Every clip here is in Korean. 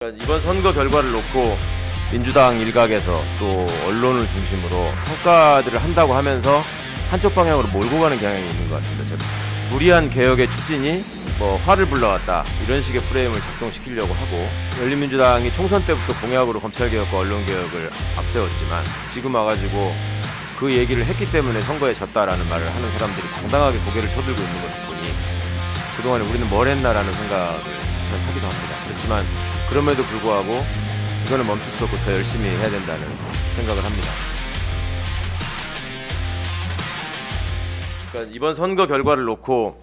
이번 선거 결과를 놓고 민주당 일각에서 또 언론을 중심으로 평가들을 한다고 하면서 한쪽 방향으로 몰고 가는 경향이 있는 것 같습니다. 무리한 개혁의 추진이 화를 불러왔다 이런 식의 프레임을 작동시키려고 하고, 열린민주당이 총선 때부터 공약으로 검찰개혁과 언론개혁을 앞세웠지만 지금 와가지고 그 얘기를 했기 때문에 선거에 졌다라는 말을 하는 사람들이 당당하게 고개를 쳐들고 있는 것을 보니 그동안에 우리는 뭘 했나라는 생각을 하기도 합니다. 그렇지만 그럼에도 불구하고 이거는 멈출 수 없고 더 열심히 해야 된다는 생각을 합니다. 그러니까 이번 선거 결과를 놓고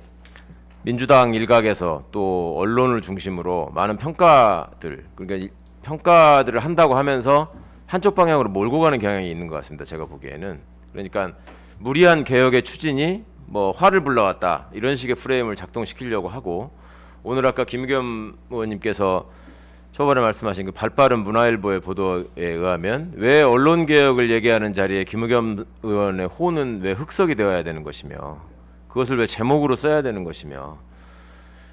민주당 일각에서 또 언론을 중심으로 많은 평가들을 한다고 하면서 한쪽 방향으로 몰고 가는 경향이 있는 것 같습니다. 제가 보기에는. 그러니까 무리한 개혁의 추진이 화를 불러왔다 이런 식의 프레임을 작동시키려고 하고, 오늘 아까 김의겸 의원님께서 초반에 말씀하신 그 발빠른 문화일보의 보도에 의하면 왜 언론개혁을 얘기하는 자리에 김의겸 의원의 호는 왜 흑석이 되어야 되는 것이며 그것을 왜 제목으로 써야 되는 것이며,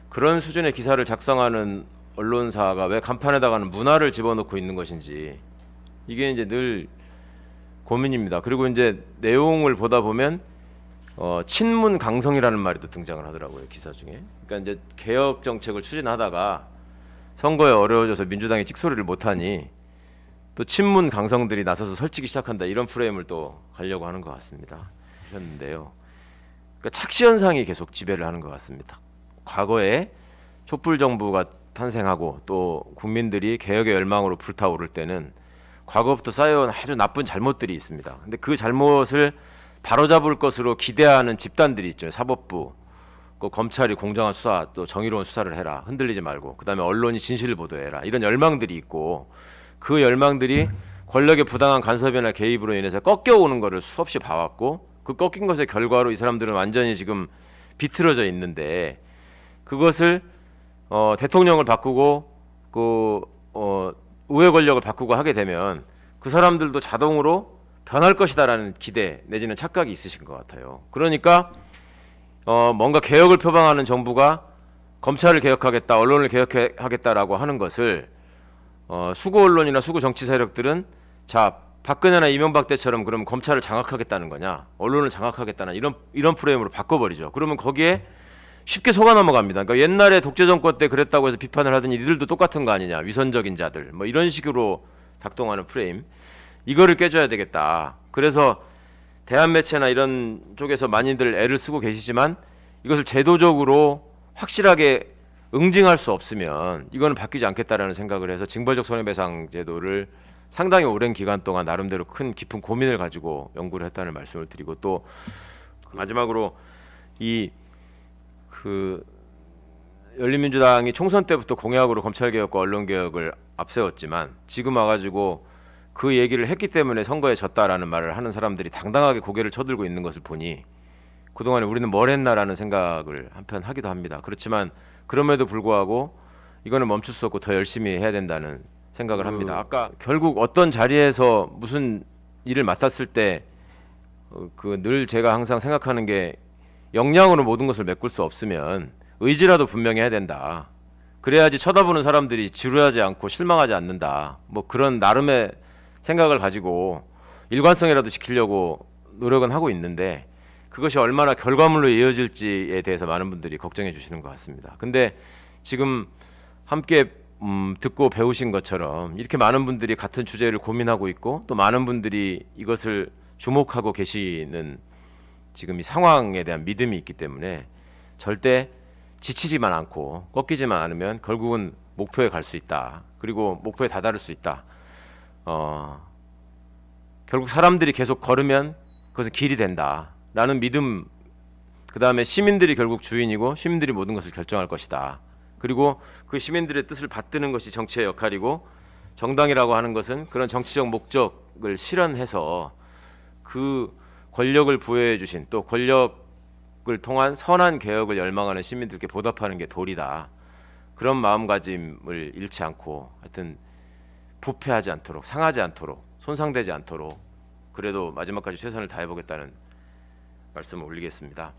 그런 수준의 기사를 작성하는 언론사가 왜 간판에다가는 문화를 집어넣고 있는 것인지, 이게 이제 늘 고민입니다. 그리고 이제 내용을 보다 보면 친문 강성이라는 말이 또 등장을 하더라고요, 기사 중에. 그러니까 이제 개혁 정책을 추진하다가 선거에 어려워져서 민주당이 찍소리를 못하니 또 친문 강성들이 나서서 설치기 시작한다, 이런 프레임을 또 가려고 하는 것 같습니다. 그런데요, 그러니까 착시 현상이 계속 지배를 하는 것 같습니다. 과거에 촛불 정부가 탄생하고 또 국민들이 개혁의 열망으로 불타오를 때는 과거부터 쌓여온 아주 나쁜 잘못들이 있습니다. 근데 그 잘못을 바로잡을 것으로 기대하는 집단들이 있죠. 사법부, 검찰이 공정한 수사, 또 정의로운 수사를 해라, 흔들리지 말고, 그 다음에 언론이 진실을 보도해라, 이런 열망들이 있고, 그 열망들이 권력의 부당한 간섭이나 개입으로 인해서 꺾여오는 것을 수없이 봐왔고, 그 꺾인 것의 결과로 이 사람들은 완전히 지금 비틀어져 있는데, 그것을 대통령을 바꾸고 우회 권력을 바꾸고 하게 되면 그 사람들도 자동으로 변할 것이다라는 기대 내지는 착각이 있으신 것 같아요. 그러니까 뭔가 개혁을 표방하는 정부가 검찰을 개혁하겠다, 언론을 개혁하겠다라고 하는 것을 수구 언론이나 수구 정치 세력들은, 자, 박근혜나 이명박 때처럼 그럼 검찰을 장악하겠다는 거냐, 언론을 장악하겠다는 이런 프레임으로 바꿔버리죠. 그러면 거기에 쉽게 속아 넘어갑니다. 그러니까 옛날에 독재 정권 때 그랬다고 해서 비판을 하더니 이들도 똑같은 거 아니냐, 위선적인 자들, 이런 식으로 작동하는 프레임, 이거를 깨줘야 되겠다. 그래서 대한 매체나 이런 쪽에서 많이들 애를 쓰고 계시지만 이것을 제도적으로 확실하게 응징할 수 없으면 이거는 바뀌지 않겠다라는 생각을 해서 징벌적 손해배상 제도를 상당히 오랜 기간 동안 나름대로 큰 깊은 고민을 가지고 연구를 했다는 말씀을 드리고, 또 마지막으로 열린민주당이 총선 때부터 공약으로 검찰개혁과 언론개혁을 앞세웠지만 지금 와가지고 그 얘기를 했기 때문에 선거에 졌다라는 말을 하는 사람들이 당당하게 고개를 쳐들고 있는 것을 보니 그동안에 우리는 뭘 했나라는 생각을 한편 하기도 합니다. 그렇지만 그럼에도 불구하고 이거는 멈출 수 없고 더 열심히 해야 된다는 생각을 합니다. 아까 결국 어떤 자리에서 무슨 일을 맡았을 때 늘 제가 항상 생각하는 게, 역량으로 모든 것을 메꿀 수 없으면 의지라도 분명히 해야 된다. 그래야지 쳐다보는 사람들이 지루하지 않고 실망하지 않는다. 그런 나름의 생각을 가지고 일관성이라도 지키려고 노력은 하고 있는데, 그것이 얼마나 결과물로 이어질지에 대해서 많은 분들이 걱정해 주시는 것 같습니다. 근데 지금 함께 듣고 배우신 것처럼 이렇게 많은 분들이 같은 주제를 고민하고 있고, 또 많은 분들이 이것을 주목하고 계시는 지금 이 상황에 대한 믿음이 있기 때문에 절대 지치지만 않고 꺾이지만 않으면 결국은 목표에 갈 수 있다. 그리고 목표에 다다를 수 있다. 결국 사람들이 계속 걸으면 그것은 길이 된다 라는 믿음, 그 다음에 시민들이 결국 주인이고 시민들이 모든 것을 결정할 것이다. 그리고 그 시민들의 뜻을 받드는 것이 정치의 역할이고, 정당이라고 하는 것은 그런 정치적 목적을 실현해서 그 권력을 부여해 주신, 또 권력을 통한 선한 개혁을 열망하는 시민들께 보답하는 게 도리다. 그런 마음가짐을 잃지 않고 하여튼 부패하지 않도록, 상하지 않도록, 손상되지 않도록 그래도 마지막까지 최선을 다해보겠다는 말씀을 올리겠습니다.